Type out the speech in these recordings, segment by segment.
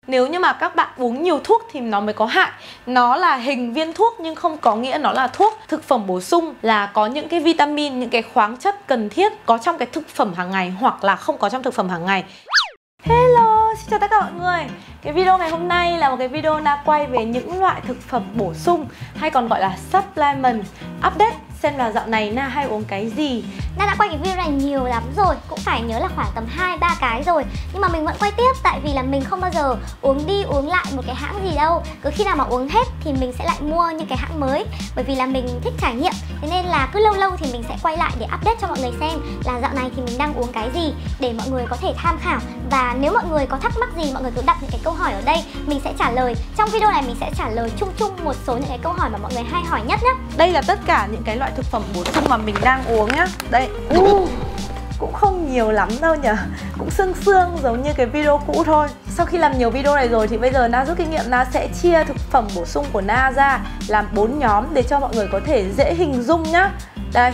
Nếu như mà các bạn uống nhiều thuốc thì nó mới có hại. Nó là hình viên thuốc nhưng không có nghĩa nó là thuốc. Thực phẩm bổ sung là có những cái vitamin, những cái khoáng chất cần thiết có trong cái thực phẩm hàng ngày hoặc là không có trong thực phẩm hàng ngày. Hello, xin chào tất cả mọi người. Cái video ngày hôm nay là một cái video Na quay về những loại thực phẩm bổ sung hay còn gọi là supplement. Update xem là dạo này Na hay uống cái gì. Na đã quay cái video này nhiều lắm rồi, cũng phải nhớ là khoảng tầm 2-3 cái rồi. Nhưng mà mình vẫn quay tiếp tại vì là mình không bao giờ uống đi uống lại một cái hãng gì đâu. Cứ khi nào mà uống hết thì mình sẽ lại mua những cái hãng mới. Bởi vì là mình thích trải nghiệm. Thế nên là cứ lâu lâu thì mình sẽ quay lại để update cho mọi người xem là dạo này thì mình đang uống cái gì, để mọi người có thể tham khảo. Và nếu mọi người có thắc mắc gì, mọi người cứ đặt những cái câu hỏi ở đây, mình sẽ trả lời. Trong video này mình sẽ trả lời chung chung một số những cái câu hỏi mà mọi người hay hỏi nhất nhé. Đây là tất cả những cái loại thực phẩm bổ sung mà mình đang uống nhá. Đây, cũng không nhiều lắm đâu nhỉ. Cũng sương sương giống như cái video cũ thôi. Sau khi làm nhiều video này rồi thì bây giờ Na rút kinh nghiệm, Na sẽ chia thực phẩm bổ sung của Na ra làm 4 nhóm để cho mọi người có thể dễ hình dung nhá. Đây,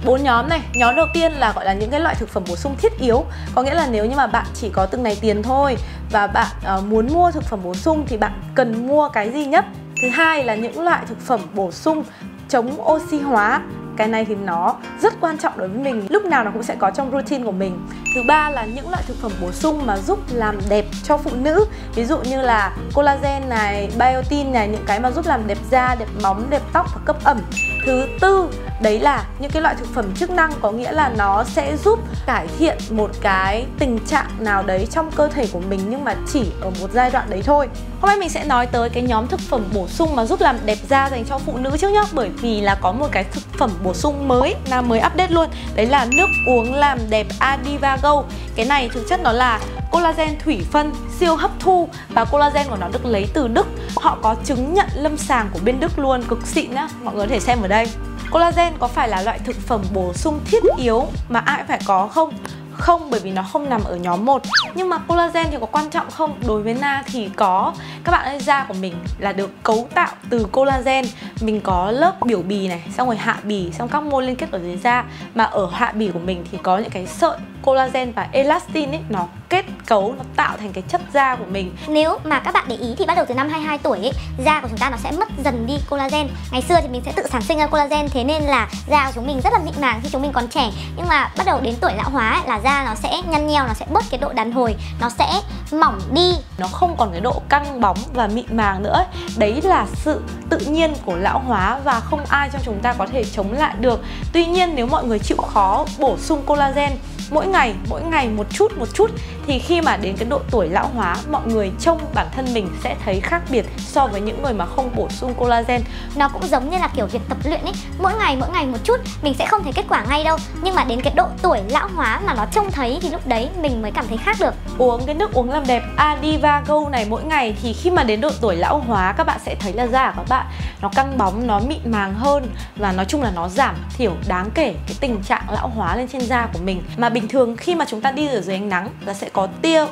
4 nhóm này. Nhóm đầu tiên là gọi là những cái loại thực phẩm bổ sung thiết yếu. Có nghĩa là nếu như mà bạn chỉ có từng này tiền thôi và bạn muốn mua thực phẩm bổ sung thì bạn cần mua cái gì nhất. Thứ hai là những loại thực phẩm bổ sung chống oxy hóa. Cái này thì nó rất quan trọng đối với mình, lúc nào nó cũng sẽ có trong routine của mình. Thứ ba là những loại thực phẩm bổ sung mà giúp làm đẹp cho phụ nữ. Ví dụ như là collagen này, biotin này, những cái mà giúp làm đẹp da, đẹp móng, đẹp tóc và cấp ẩm. Thứ tư, đấy là những cái loại thực phẩm chức năng, có nghĩa là nó sẽ giúp cải thiện một cái tình trạng nào đấy trong cơ thể của mình nhưng mà chỉ ở một giai đoạn đấy thôi. Hôm nay mình sẽ nói tới cái nhóm thực phẩm bổ sung mà giúp làm đẹp da dành cho phụ nữ trước nhá. Bởi vì là có một cái thực phẩm bổ sung mới, là mới update luôn. Đấy là nước uống làm đẹp Adiva Go. Cái này thực chất nó là collagen thủy phân siêu hấp thu và collagen của nó được lấy từ Đức. Họ có chứng nhận lâm sàng của bên Đức luôn, cực xịn nhá. Mọi người có thể xem ở đây. Collagen có phải là loại thực phẩm bổ sung thiết yếu mà ai cũng phải có không? Không, bởi vì nó không nằm ở nhóm 1. Nhưng mà collagen thì có quan trọng không? Đối với Na thì có. Các bạn ơi, da của mình là được cấu tạo từ collagen. Mình có lớp biểu bì này, xong rồi hạ bì, xong các mô liên kết ở dưới da. Mà ở hạ bì của mình thì có những cái sợi collagen và elastin ấy, nó kết cấu, nó tạo thành cái chất da của mình. Nếu mà các bạn để ý thì bắt đầu từ năm 22 tuổi ấy, da của chúng ta nó sẽ mất dần đi collagen. Ngày xưa thì mình sẽ tự sản sinh ra collagen, thế nên là da của chúng mình rất là mịn màng khi chúng mình còn trẻ. Nhưng mà bắt đầu đến tuổi lão hóa ấy, là da nó sẽ nhăn nheo, nó sẽ bớt cái độ đàn hồi, nó sẽ mỏng đi, nó không còn cái độ căng bóng và mịn màng nữa ấy. Đấy là sự tự nhiên của lão hóa và không ai trong chúng ta có thể chống lại được. Tuy nhiên nếu mọi người chịu khó bổ sung collagen mỗi ngày một chút thì khi mà đến cái độ tuổi lão hóa, mọi người trông bản thân mình sẽ thấy khác biệt so với những người mà không bổ sung collagen. Nó cũng giống như là kiểu việc tập luyện ấy, mỗi ngày một chút, mình sẽ không thấy kết quả ngay đâu, nhưng mà đến cái độ tuổi lão hóa mà nó trông thấy thì lúc đấy mình mới cảm thấy khác được. Uống cái nước uống làm đẹp Adiva Go này mỗi ngày thì khi mà đến độ tuổi lão hóa, các bạn sẽ thấy là da của các bạn nó căng bóng, nó mịn màng hơn và nói chung là nó giảm thiểu đáng kể cái tình trạng lão hóa lên trên da của mình. Mà bình thường khi mà chúng ta đi ở dưới ánh nắng là sẽ có tia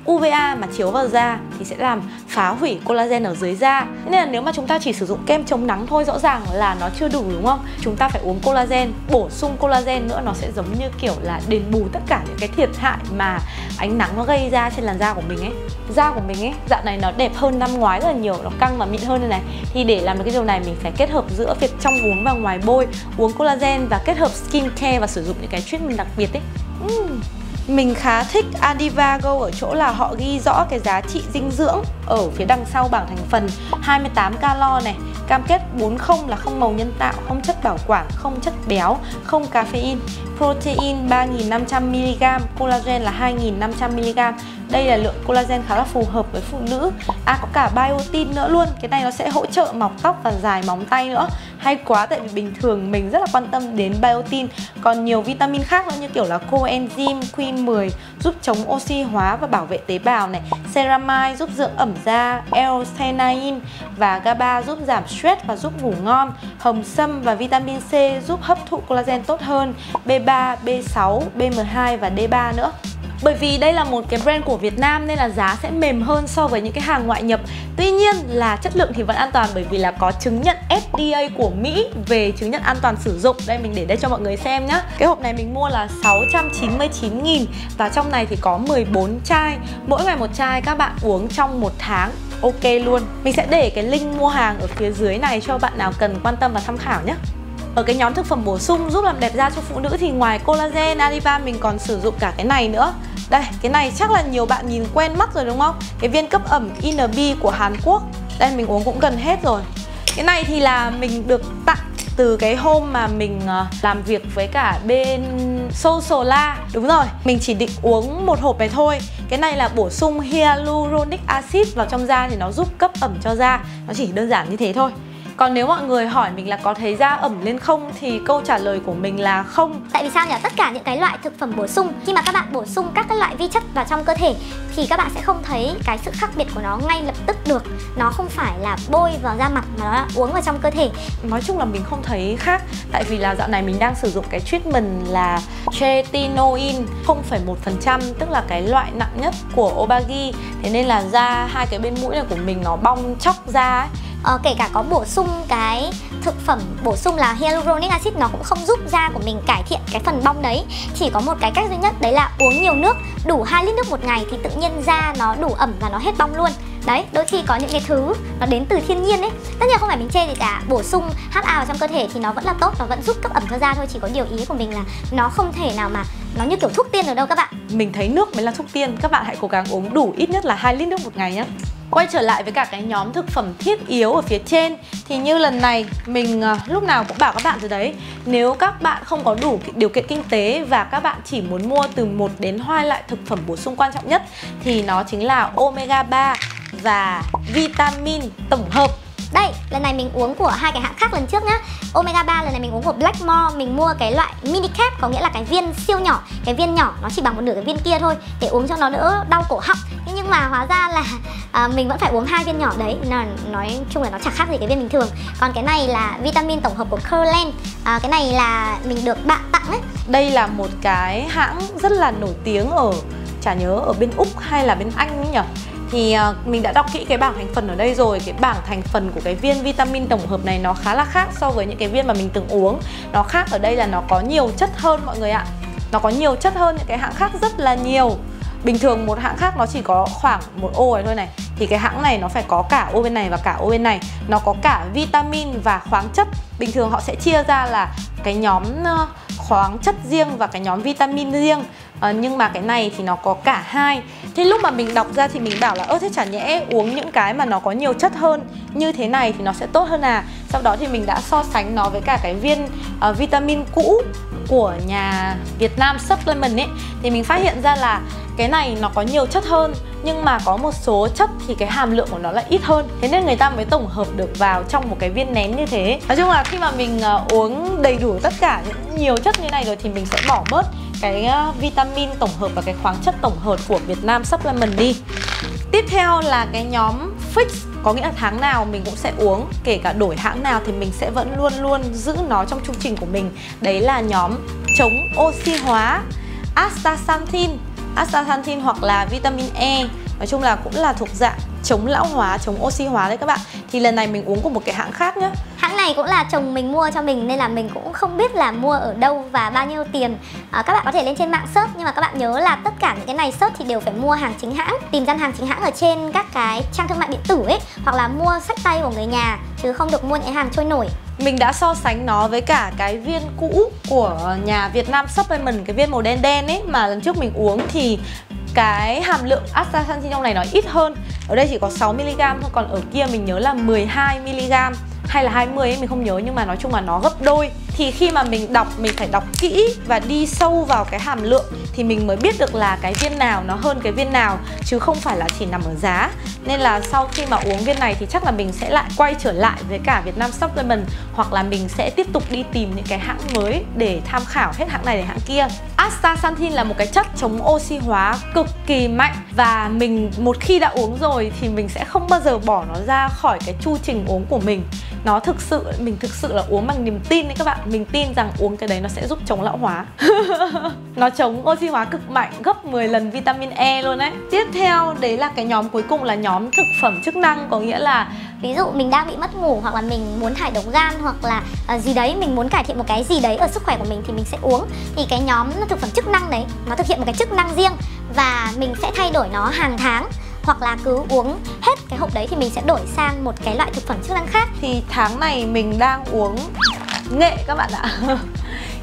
UVA mà chiếu vào da thì sẽ làm phá hủy collagen ở dưới da. Thế nên là nếu mà chúng ta chỉ sử dụng kem chống nắng thôi, rõ ràng là nó chưa đủ, đúng không? Chúng ta phải uống collagen, bổ sung collagen nữa, nó sẽ giống như kiểu là đền bù tất cả những cái thiệt hại mà ánh nắng nó gây ra trên làn da của mình ấy. Da của mình ấy, dạo này nó đẹp hơn năm ngoái rất là nhiều, nó căng và mịn hơn đây này. Thì để làm được cái điều này mình phải kết hợp giữa việc trong uống và ngoài bôi, uống collagen và kết hợp skin care và sử dụng những cái treatment đặc biệt ấy. Mình khá thích Adiva Go ở chỗ là họ ghi rõ cái giá trị dinh dưỡng ở phía đằng sau bảng thành phần. 28 calo này, cam kết 40 là không màu nhân tạo, không chất bảo quản, không chất béo, không caffeine, protein 3.500mg, collagen là 2.500mg. Đây là lượng collagen khá là phù hợp với phụ nữ. Có cả biotin nữa luôn. Cái này nó sẽ hỗ trợ mọc tóc và dài móng tay nữa. Hay quá, tại vì bình thường mình rất là quan tâm đến biotin. Còn nhiều vitamin khác nữa như kiểu là coenzyme Q10 giúp chống oxy hóa và bảo vệ tế bào này, ceramide giúp dưỡng ẩm da, L-theanine và GABA giúp giảm stress và giúp ngủ ngon, hồng sâm và vitamin C giúp hấp thụ collagen tốt hơn, B3, B6, BM2 và D3 nữa. Bởi vì đây là một cái brand của Việt Nam nên là giá sẽ mềm hơn so với những cái hàng ngoại nhập. Tuy nhiên là chất lượng thì vẫn an toàn bởi vì là có chứng nhận FDA của Mỹ về chứng nhận an toàn sử dụng. Đây mình để đây cho mọi người xem nhá. Cái hộp này mình mua là 699.000 và trong này thì có 14 chai. Mỗi ngày một chai các bạn uống trong 1 tháng. Ok luôn. Mình sẽ để cái link mua hàng ở phía dưới này cho bạn nào cần quan tâm và tham khảo nhé. Ở cái nhóm thực phẩm bổ sung giúp làm đẹp da cho phụ nữ thì ngoài collagen, Adiva mình còn sử dụng cả cái này nữa. Đây, cái này chắc là nhiều bạn nhìn quen mắt rồi đúng không? Cái viên cấp ẩm Inner Bee của Hàn Quốc. Đây mình uống cũng gần hết rồi. Cái này thì là mình được tặng từ cái hôm mà mình làm việc với cả bên Sosola. Đúng rồi, mình chỉ định uống một hộp này thôi. Cái này là bổ sung hyaluronic acid vào trong da thì nó giúp cấp ẩm cho da. Nó chỉ đơn giản như thế thôi. Còn nếu mọi người hỏi mình là có thấy da ẩm lên không thì câu trả lời của mình là không. Tại vì sao nhỉ? Tất cả những cái loại thực phẩm bổ sung, khi mà các bạn bổ sung các cái loại vi chất vào trong cơ thể thì các bạn sẽ không thấy cái sự khác biệt của nó ngay lập tức được. Nó không phải là bôi vào da mặt mà nó là uống vào trong cơ thể. Nói chung là mình không thấy khác. Tại vì là dạo này mình đang sử dụng cái treatment là tretinoin 0,1%, tức là cái loại nặng nhất của Obagi. Thế nên là da hai cái bên mũi này của mình nó bong chóc da ấy. Kể cả có bổ sung cái thực phẩm bổ sung là hyaluronic acid, nó cũng không giúp da của mình cải thiện cái phần bong đấy. Chỉ có một cái cách duy nhất, đấy là uống nhiều nước, đủ 2 lít nước một ngày thì tự nhiên da nó đủ ẩm và nó hết bong luôn. Đấy, đôi khi có những cái thứ nó đến từ thiên nhiên ấy. Tất nhiên không phải mình chê gì cả, bổ sung HA vào trong cơ thể thì nó vẫn là tốt, nó vẫn giúp cấp ẩm cho da thôi. Chỉ có điều ý của mình là nó không thể nào mà nó như kiểu thuốc tiên được đâu các bạn. Mình thấy nước mới là thuốc tiên, các bạn hãy cố gắng uống đủ ít nhất là 2 lít nước một ngày nhé. Quay trở lại với cả cái nhóm thực phẩm thiết yếu ở phía trên thì như lần này mình lúc nào cũng bảo các bạn rồi đấy, nếu các bạn không có đủ điều kiện kinh tế và các bạn chỉ muốn mua từ 1 đến 2 loại thực phẩm bổ sung quan trọng nhất thì nó chính là omega 3 và vitamin tổng hợp. Đây, lần này mình uống của hai cái hãng khác lần trước nhá. Omega 3 lần này mình uống của Blackmore, mình mua cái loại mini cap, có nghĩa là cái viên siêu nhỏ. Cái viên nhỏ nó chỉ bằng một nửa cái viên kia thôi để uống cho nó đỡ đau cổ họng. Nhưng mà hóa ra là mình vẫn phải uống 2 viên nhỏ đấy. Nói chung là nó chẳng khác gì cái viên bình thường. Còn cái này là vitamin tổng hợp của Curland. Cái này là mình được bạn tặng ấy. Đây là một cái hãng rất là nổi tiếng ở, chả nhớ ở bên Úc hay là bên Anh ấy nhỉ. Thì mình đã đọc kỹ cái bảng thành phần ở đây rồi. Cái bảng thành phần của cái viên vitamin tổng hợp này nó khá là khác so với những cái viên mà mình từng uống. Nó khác ở đây là nó có nhiều chất hơn mọi người ạ. Nó có nhiều chất hơn những cái hãng khác rất là nhiều. Bình thường một hãng khác nó chỉ có khoảng một ô này thôi này, thì cái hãng này nó phải có cả ô bên này và cả ô bên này. Nó có cả vitamin và khoáng chất. Bình thường họ sẽ chia ra là cái nhóm khoáng chất riêng và cái nhóm vitamin riêng. Nhưng mà cái này thì nó có cả hai. Thế lúc mà mình đọc ra thì mình bảo là thế chả nhẽ uống những cái mà nó có nhiều chất hơn như thế này thì nó sẽ tốt hơn à. Sau đó thì mình đã so sánh nó với cả cái viên vitamin cũ của nhà Việt Nam Supplement ấy. Thì mình phát hiện ra là cái này nó có nhiều chất hơn, nhưng mà có một số chất thì cái hàm lượng của nó lại ít hơn. Thế nên người ta mới tổng hợp được vào trong một cái viên nén như thế. Nói chung là khi mà mình uống đầy đủ tất cả những nhiều chất như này rồi thì mình sẽ bỏ bớt cái vitamin tổng hợp và cái khoáng chất tổng hợp của Việt Nam Supplement đi. Tiếp theo là cái nhóm fix, có nghĩa là tháng nào mình cũng sẽ uống, kể cả đổi hãng nào thì mình sẽ vẫn luôn luôn giữ nó trong chương trình của mình. Đấy là nhóm chống oxy hóa, astaxanthin hoặc là vitamin E. Nói chung là cũng là thuộc dạng chống lão hóa, chống oxy hóa đấy các bạn. Thì lần này mình uống của một cái hãng khác nhá. Hãng này cũng là chồng mình mua cho mình nên là mình cũng không biết là mua ở đâu và bao nhiêu tiền. Các bạn có thể lên trên mạng search, nhưng mà các bạn nhớ là tất cả những cái này search thì đều phải mua hàng chính hãng. Tìm gian hàng chính hãng ở trên các cái trang thương mại điện tử ấy, hoặc là mua sách tay của người nhà, chứ không được mua những hàng trôi nổi. Mình đã so sánh nó với cả cái viên cũ của nhà Việt Nam Supplement, cái viên màu đen đen ấy mà lần trước mình uống thì cái hàm lượng astaxanthin trong này nó ít hơn. Ở đây chỉ có 6mg thôi, còn ở kia mình nhớ là 12mg hay là 20 ấy, mình không nhớ, nhưng mà nói chung là nó gấp đôi. Thì khi mà mình đọc, mình phải đọc kỹ và đi sâu vào cái hàm lượng thì mình mới biết được là cái viên nào nó hơn cái viên nào, chứ không phải là chỉ nằm ở giá. Nên là sau khi mà uống viên này thì chắc là mình sẽ lại quay trở lại với cả Việt Nam Supplement, hoặc là mình sẽ tiếp tục đi tìm những cái hãng mới để tham khảo hết hãng này đến hãng kia. Astaxanthin là một cái chất chống oxy hóa cực kỳ mạnh, và mình một khi đã uống rồi thì mình sẽ không bao giờ bỏ nó ra khỏi cái chu trình uống của mình. Nó thực sự, mình thực sự là uống bằng niềm tin đấy các bạn. Mình tin rằng uống cái đấy nó sẽ giúp chống lão hóa. Nó chống oxy hóa cực mạnh, gấp 10 lần vitamin E luôn đấy. Tiếp theo đấy là cái nhóm cuối cùng là nhóm thực phẩm chức năng. Có nghĩa là ví dụ mình đang bị mất ngủ, hoặc là mình muốn thải độc gan, hoặc là gì đấy, mình muốn cải thiện một cái gì đấy ở sức khỏe của mình thì mình sẽ uống. Thì cái nhóm thực phẩm chức năng đấy nó thực hiện một cái chức năng riêng, và mình sẽ thay đổi nó hàng tháng, hoặc là cứ uống hết cái hộp đấy thì mình sẽ đổi sang một cái loại thực phẩm chức năng khác. Thì tháng này mình đang uống nghệ các bạn ạ.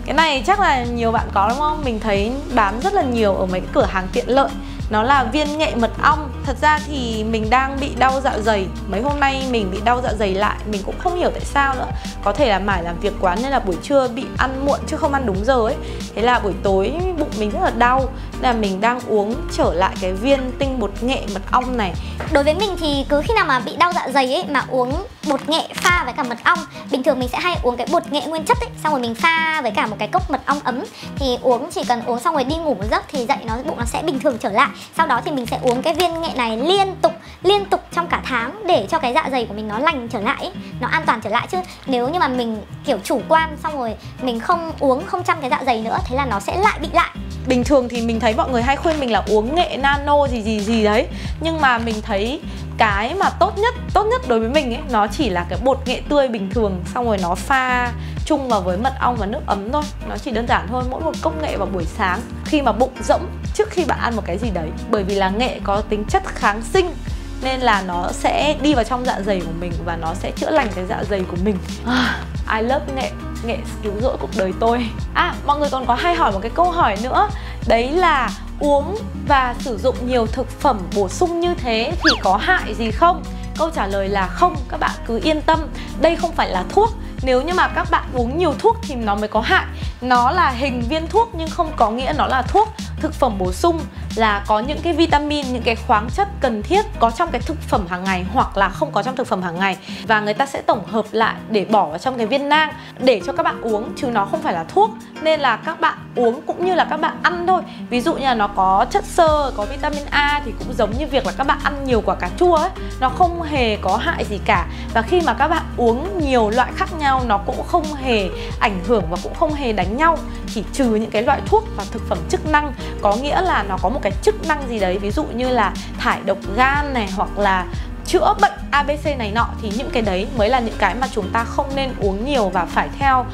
Cái này chắc là nhiều bạn có đúng không? Mình thấy bán rất là nhiều ở mấy cái cửa hàng tiện lợi. Nó là viên nghệ mật ong. Thật ra thì mình đang bị đau dạ dày. Mấy hôm nay mình bị đau dạ dày lại. Mình cũng không hiểu tại sao nữa. Có thể là mải làm việc quá nên là buổi trưa bị ăn muộn chứ không ăn đúng giờ ấy. Thế là buổi tối bụng mình rất là đau. Nên là mình đang uống trở lại cái viên tinh bột nghệ mật ong này. Đối với mình thì cứ khi nào mà bị đau dạ dày ấy mà uống bột nghệ pha với cả mật ong. Bình thường mình sẽ hay uống cái bột nghệ nguyên chất ấy, xong rồi mình pha với cả một cái cốc mật ong ấm. Thì uống, chỉ cần uống xong rồi đi ngủ một giấc thì dậy bụng nó sẽ bình thường trở lại. Sau đó thì mình sẽ uống cái viên nghệ này liên tục trong cả tháng để cho cái dạ dày của mình nó lành trở lại ấy, nó an toàn trở lại. Chứ nếu như mà mình kiểu chủ quan xong rồi mình không uống, không chăm cái dạ dày nữa, thế là nó sẽ lại bị lại. Bình thường thì mình thấy mọi người hay khuyên mình là uống nghệ nano gì đấy. Nhưng mà mình thấy cái mà tốt nhất đối với mình ấy, nó chỉ là cái bột nghệ tươi bình thường, xong rồi nó pha chung vào với mật ong và nước ấm thôi. Nó chỉ đơn giản thôi, mỗi một cốc nghệ vào buổi sáng khi mà bụng rỗng, trước khi bạn ăn một cái gì đấy. Bởi vì là nghệ có tính chất kháng sinh nên là nó sẽ đi vào trong dạ dày của mình và nó sẽ chữa lành cái dạ dày của mình. I love nghệ. Nghệ cứu rỗi cuộc đời tôi. Mọi người còn có hay hỏi một cái câu hỏi nữa. Đấy là uống và sử dụng nhiều thực phẩm bổ sung như thế thì có hại gì không? Câu trả lời là không, các bạn cứ yên tâm. Đây không phải là thuốc. Nếu như mà các bạn uống nhiều thuốc thì nó mới có hại. Nó là hình viên thuốc nhưng không có nghĩa nó là thuốc. Thực phẩm bổ sung là có những cái vitamin, những cái khoáng chất cần thiết có trong cái thực phẩm hàng ngày hoặc là không có trong thực phẩm hàng ngày. Và người ta sẽ tổng hợp lại để bỏ vào trong cái viên nang để cho các bạn uống, chứ nó không phải là thuốc. Nên là các bạn uống cũng như là các bạn ăn thôi. Ví dụ như là nó có chất xơ, có vitamin A thì cũng giống như việc là các bạn ăn nhiều quả cà chua ấy. Nó không hề có hại gì cả. Và khi mà các bạn uống nhiều loại khác nhau, nó cũng không hề ảnh hưởng và cũng không hề đánh nhau. Chỉ trừ những cái loại thuốc và thực phẩm chức năng, có nghĩa là nó có một cái chức năng gì đấy, ví dụ như là thải độc gan này, hoặc là chữa bệnh ABC này nọ, thì những cái đấy mới là những cái mà chúng ta không nên uống nhiều và phải theo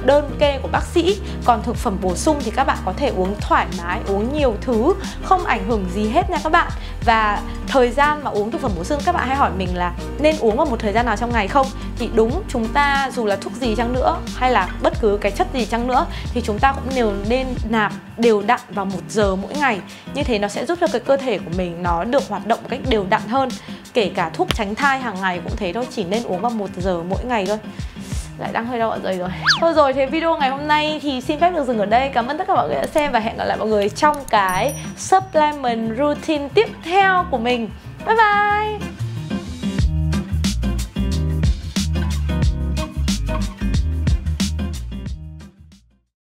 đơn kê của bác sĩ. Còn thực phẩm bổ sung thì các bạn có thể uống thoải mái, uống nhiều thứ, không ảnh hưởng gì hết nha các bạn. Và thời gian mà uống thực phẩm bổ sung, các bạn hay hỏi mình là nên uống vào một thời gian nào trong ngày không? Thì đúng, chúng ta dù là thuốc gì chăng nữa hay là bất cứ cái chất gì chăng nữa thì chúng ta cũng đều nên nạp đều đặn vào 1 giờ mỗi ngày. Như thế nó sẽ giúp cho cái cơ thể của mình nó được hoạt động một cách đều đặn hơn. Kể cả thuốc tránh thai hàng ngày cũng thế thôi, chỉ nên uống vào 1 giờ mỗi ngày thôi. Lại đang hơi đau dạ dày rồi. Thôi rồi, thế video ngày hôm nay thì xin phép được dừng ở đây. Cảm ơn tất cả mọi người đã xem và hẹn gặp lại mọi người trong cái supplement routine tiếp theo của mình. Bye bye.